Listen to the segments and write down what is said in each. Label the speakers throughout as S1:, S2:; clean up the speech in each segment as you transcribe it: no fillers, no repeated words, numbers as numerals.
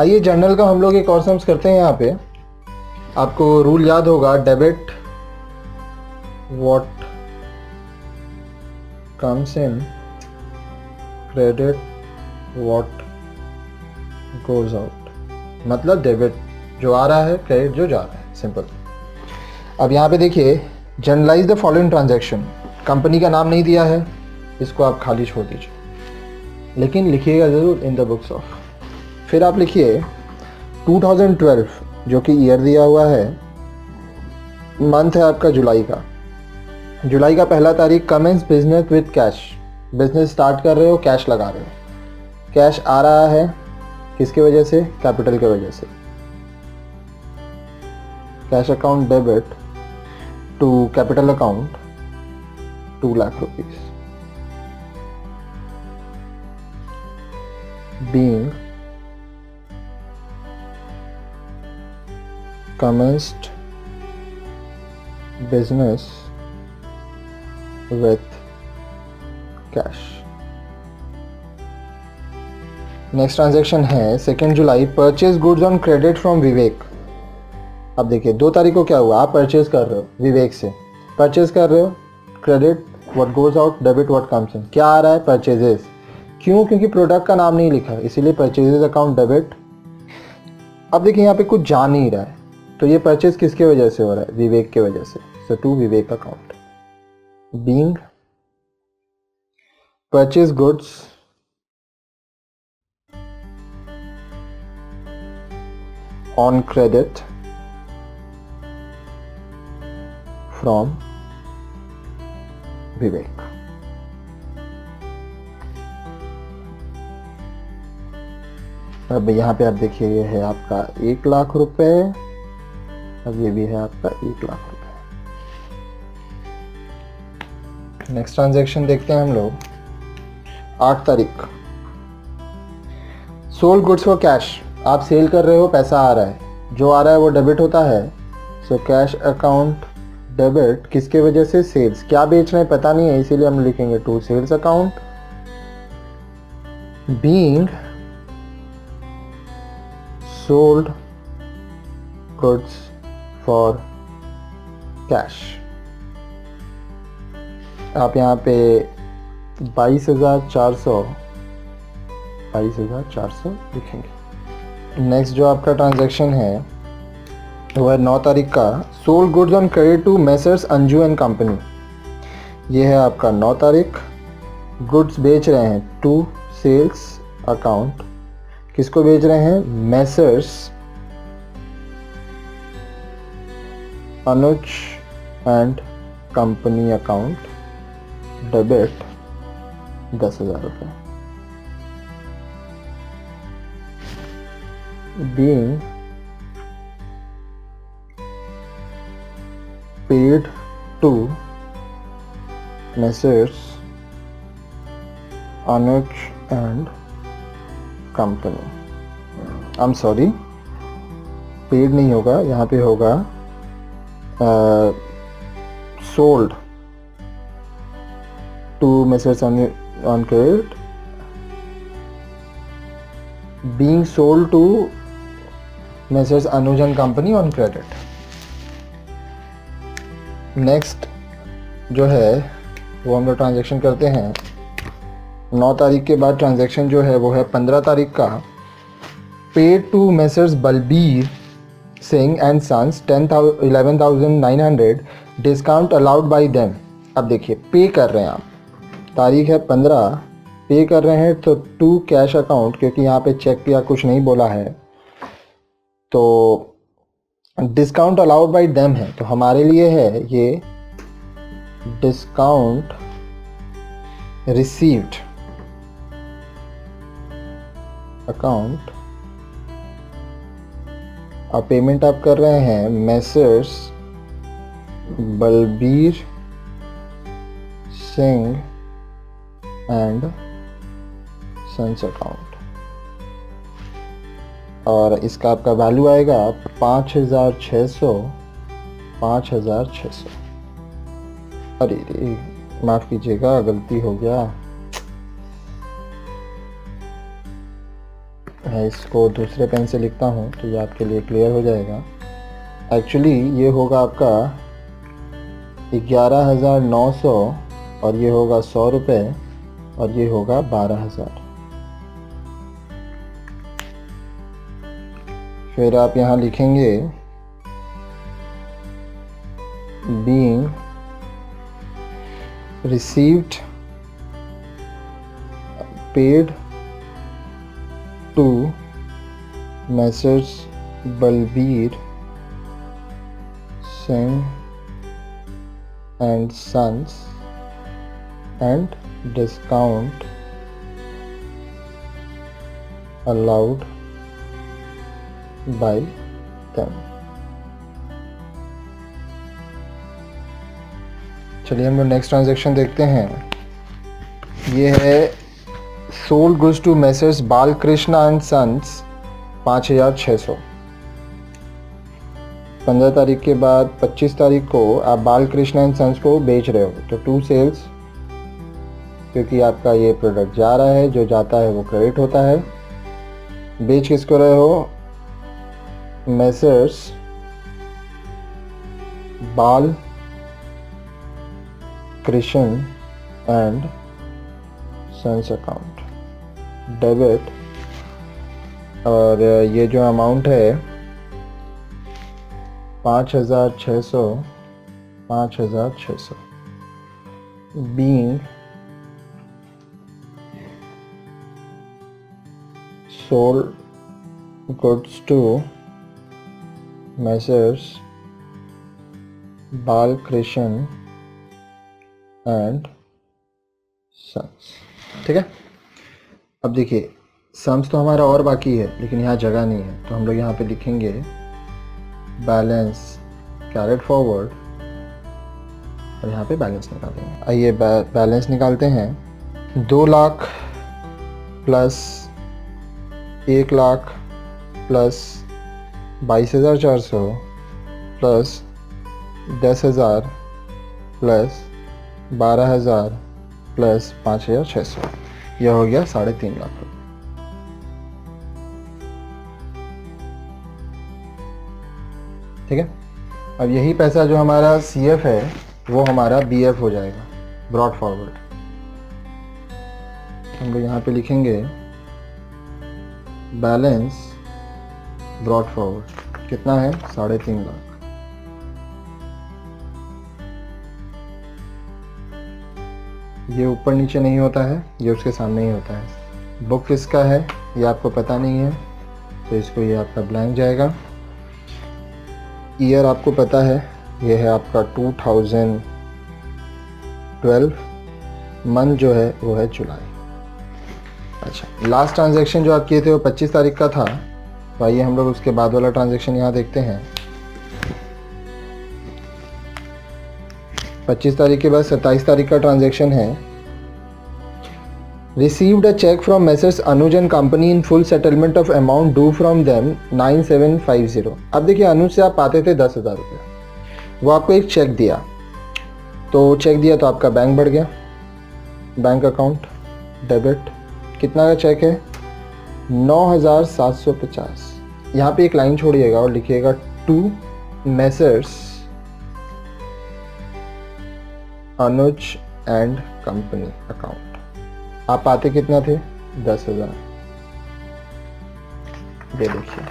S1: आइए जर्नल का हम लोग एक और सम्स करते हैं। यहाँ पे आपको रूल याद होगा, debit what comes in, credit what goes out. मतलब डेबिट जो आ रहा है, क्रेडिट जो जा रहा है, सिंपल। अब यहाँ पे देखिए, generalized the following transaction. Company का नाम नहीं दिया है, इसको आप खाली छोड़ दीजिए, लेकिन लिखिएगा ज़रूर इन द बुक्स ऑफ। फिर आप लिखिए 2012 जो कि ईयर दिया हुआ है, मंथ है आपका जुलाई का। जुलाई का पहला तारीख, commences business with cash. Business start कर रहे हो, कैश लगा रहे हो। कैश आ रहा है किसकी वजह से? कैपिटल की वजह से। Cash account debit to capital account 2 lakh rupees. being commenced business with cash। Next transaction है 2 जुलाई, purchase goods on credit from Vivek. अब देखिए 2 तारीख को क्या हुआ, आप परचेज कर रहे हो विवेक से, परचेज कर रहे हो, credit what goes out, debit what comes in. क्या आ रहा है? परचेजेस। क्यों? क्योंकि प्रोडक्ट का नाम नहीं लिखा, इसीलिए परचेजेस अकाउंट डेबिट। अब देखिए यहाँ पे कुछ जा नहीं रहा है, तो ये परचेज किसके वजह से हो रहा है? विवेक के वजह से। So to Vivek account. Being purchase goods on credit from Vivek. अब यहाँ पे आप देखिए, ये है आपका 1 लाख रुपए, अब ये भी है आपका 1 लाख रुपए। नेक्स्ट ट्रांजैक्शन देखते हैं हम लोग 8 तारीख, सोल्ड गुड्स फॉर कैश। आप सेल कर रहे हो, पैसा आ रहा है, जो आ रहा है वो डेबिट होता है। सो कैश अकाउंट डेबिट किसके वजह से? सेल्स। क्या बेच रहे हैं पता नहीं है, इसीलिए हम लिखेंगे to sales account. Being sold goods for cash। आप यहाँ पे 22,400 लिखेंगे। नेक्स्ट जो आपका ट्रांजैक्शन है वो है 9 तारीख का, sold goods on credit to Messrs Anju and company. ये है आपका 9 तारीख, गुड्स बेच रहे हैं टू सेल्स अकाउंट। किसको बेच रहे हैं? Messrs Anuj and company account, debit 10,000 रुपये। Being paid to Messrs Anuj and company. I am sorry, paid नहीं होगा, यहाँ पे होगा sold to Messrs on credit, being sold to Messrs Anuj and company on credit. Next जो है वो हम लोग ट्रांजेक्शन करते हैं 9 तारीख के बाद। ट्रांजैक्शन जो है वो है 15 तारीख का, paid to Messrs Balbir Singh and sons 11,900, discount allowed by them. अब देखिए पे कर रहे हैं आप, तारीख है 15, पे कर रहे हैं तो टू कैश अकाउंट, क्योंकि यहाँ पे चेक या कुछ नहीं बोला है, तो डिस्काउंट अलाउड बाय देम है, तो हमारे लिए है ये डिस्काउंट रिसीव्ड अकाउंट। और पेमेंट आप कर रहे हैं Messrs Balbir Singh and sons account, और इसका आपका वैल्यू आएगा 5,600। अरे माफ़ कीजिएगा, गलती हो गया। मैं इसको दूसरे पेन से लिखता हूँ तो ये आपके लिए क्लियर हो जाएगा। एक्चुअली ये होगा आपका 11,900 और ये होगा 100 रुपये और ये होगा 12,000। फिर आप यहाँ लिखेंगे being received paid to Messrs Balbir Singh and Sons and discount allowed by them। चलिए हम लोग नेक्स्ट ट्रांजैक्शन देखते हैं। ये है sold goods to Messrs Balkrishna and sons 5,600। 15 तारीख के बाद 25 तारीख को आप बालकृष्णा एंड सन्स को बेच रहे हो, तो 2 सेल्स, क्योंकि आपका ये प्रोडक्ट जा रहा है, जो जाता है वो क्रेडिट होता है। बेच किसको रहे हो? Messrs Bal Krishna and sons account debit, और ये जो अमाउंट है 5,600 being sold goods to Messrs Balkrishna and sums. ठीक है, अब देखिए सम्स तो हमारा और बाकी है, लेकिन यहाँ जगह नहीं है, तो हम लोग यहाँ पे लिखेंगे बैलेंस कैरेड फॉरवर्ड और यहाँ पे बैलेंस निकालेंगे। आइए बैलेंस निकालते हैं। 2 lakh plus 1 lakh plus 22,400 plus 10,000 plus 12,000 plus 5,600, यह हो गया 3.5 लाख रुपये। ठीक है, अब यही पैसा जो हमारा CF है वो हमारा BF हो जाएगा, ब्रॉड फॉरवर्ड। हम लोग यहाँ पे लिखेंगे बैलेंस ब्रॉड फॉरवर्ड कितना है? 3.5 लाख। ये ऊपर नीचे नहीं होता है, ये उसके सामने ही होता है। बुक किसका है ये आपको पता नहीं है, तो इसको ये आपका ब्लैंक जाएगा। ईयर आपको पता है, ये है आपका 2012। मंथ जो है वो है जुलाई। अच्छा, लास्ट ट्रांजैक्शन जो आप किए थे वो 25 तारीख का था, तो आइए हम लोग उसके बाद वाला ट्रांजैक्शन यहाँ देखते हैं। 25 तारीख के बाद 27 तारीख का ट्रांजैक्शन है। Received a cheque from Messrs Anuj and company in full settlement of amount due from them 9750। अब देखिए अनुज से आप पाते थे 10,000 रुपये, वो आपको एक चेक दिया, तो चेक दिया तो आपका बैंक बढ़ गया, बैंक अकाउंट डेबिट। कितना का चेक है? 9,750। यहाँ पे एक लाइन छोड़िएगा और लिखिएगा to Messrs Anuj and company account. आप पाते कितना थे? 10,000। ये देखिए,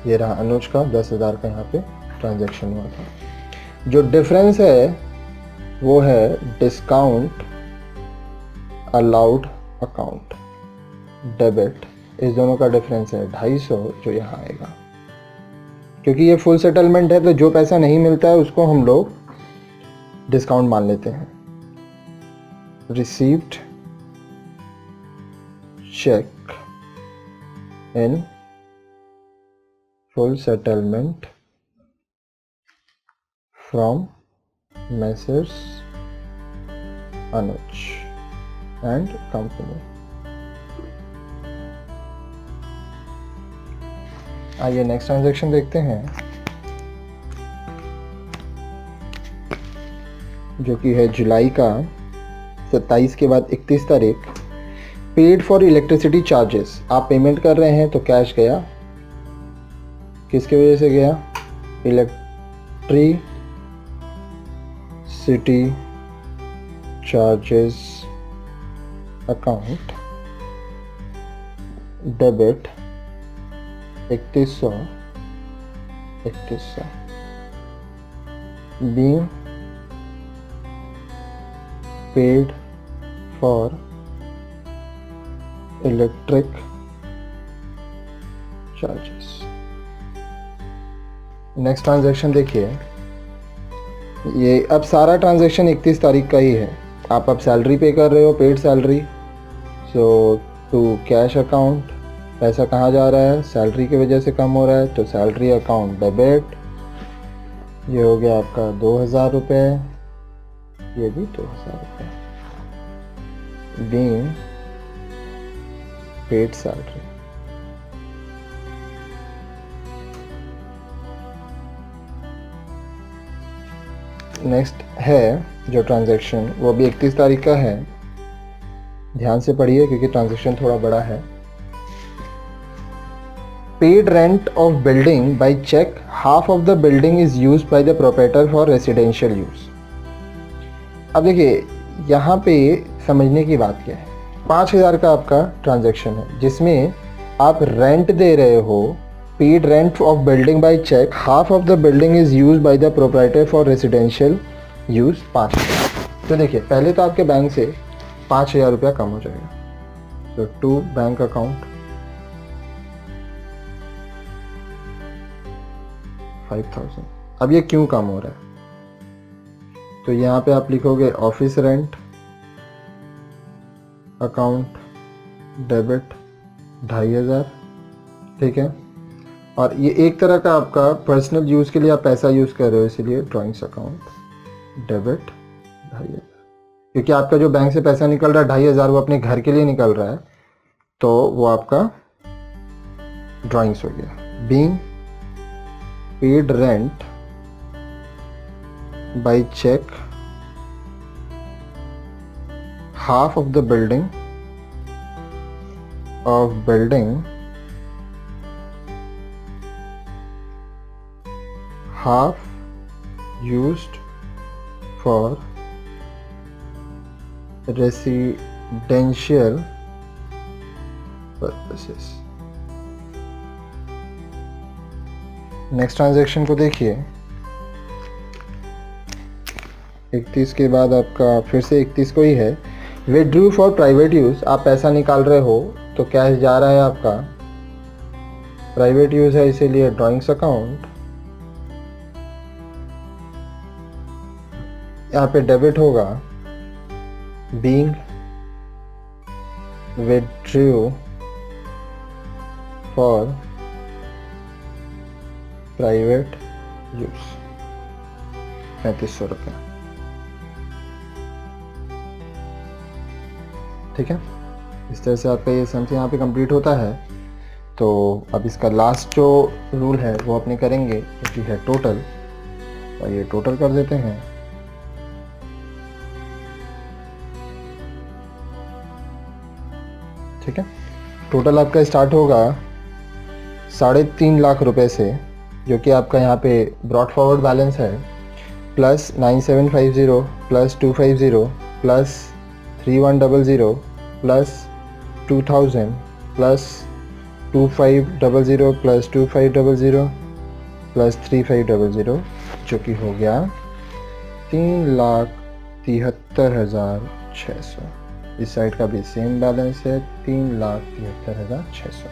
S1: ये रहा अनुज का 10,000 का यहाँ पे ट्रांजैक्शन हुआ था। जो डिफरेंस है वो है डिस्काउंट अलाउड अकाउंट डेबिट। इस दोनों का डिफरेंस है 250 जो यहाँ आएगा, क्योंकि ये फुल सेटलमेंट है, तो जो पैसा नहीं मिलता है उसको हम लोग डिस्काउंट मान लेते हैं। Received cheque in full settlement from Messrs Anuj and company. आइए नेक्स्ट ट्रांजैक्शन देखते हैं, जो कि है जुलाई का 27 के बाद 31 तारीख। पेड फॉर इलेक्ट्रिसिटी चार्जेस, आप पेमेंट कर रहे हैं तो कैश गया, किसकी वजह से गया, electricity charges account debit 3100 being paid for electric charges। Next transaction देखिए, ये अब सारा ट्रांजैक्शन 31 तारीख का ही है। आप अब सैलरी पे कर रहे हो, paid salary, so to cash account, पैसा कहाँ जा रहा है, सैलरी की वजह से कम हो रहा है, तो सैलरी अकाउंट डेबिट, ये हो गया आपका 2000 रुपये, ये भी 2000 रुपये, बीइंग पेड सैलरी। नेक्स्ट है जो ट्रांजैक्शन, वो भी 31 तारीख का है, ध्यान से पढ़िए क्योंकि ट्रांजैक्शन थोड़ा बड़ा है। Paid rent of building by cheque, half of the building is used by the proprietor for residential use. अब देखिए यहाँ पे समझने की बात क्या है, 5000 का आपका ट्रांजैक्शन है जिसमें आप रेंट दे रहे हो, paid rent of building by cheque, half of the building is used by the proprietor for residential use 5000। तो देखिए पहले तो आपके बैंक से 5000 रुपया कम हो जाएगा, तो टू बैंक अकाउंट 5000। अब ये क्यों कम हो रहा है, तो यहाँ पे आप लिखोगे ऑफिस रेंट अकाउंट डेबिट 2500, ठीक है। और ये एक तरह का आपका पर्सनल यूज़ के लिए आप पैसा यूज़ कर रहे हो, इसीलिए ड्राइंग्स अकाउंट डेबिट 2500, क्योंकि आपका जो बैंक से पैसा निकल रहा है 2500 वो अपने घर के लिए निकल रहा है, तो वो आपका ड्राइंग्स हो गया। Being paid rent by cheque, half of the building half used for residential purposes। Next transaction को देखिए, 31 के बाद आपका फिर से 31 को ही है। विड्रू फॉर प्राइवेट यूज, आप पैसा निकाल रहे हो तो कैश जा रहा है आपका, प्राइवेट यूज है इसीलिए ड्राइंग्स अकाउंट, यहाँ पे डेबिट होगा, being withdrew for private use 3500 रुपये, ठीक है। इस तरह से आपका ये सम यहाँ पे कंप्लीट होता है। तो अब इसका लास्ट जो रूल है वो अपने करेंगे, जो है टोटल, और ये टोटल कर देते हैं। ठीक है, टोटल आपका स्टार्ट होगा 3.5 लाख रुपए से, जो कि आपका यहाँ पे ब्रॉड फॉरवर्ड बैलेंस है, plus 9750 plus 250 plus 3100 plus 2000 plus 2500 plus 2500 plus 3500, जो कि हो गया 3,73,600। इस साइड का भी सेम बैलेंस है 3,73,600।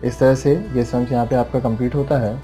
S1: इस तरह से ये सम यहाँ पे आपका कंप्लीट होता है।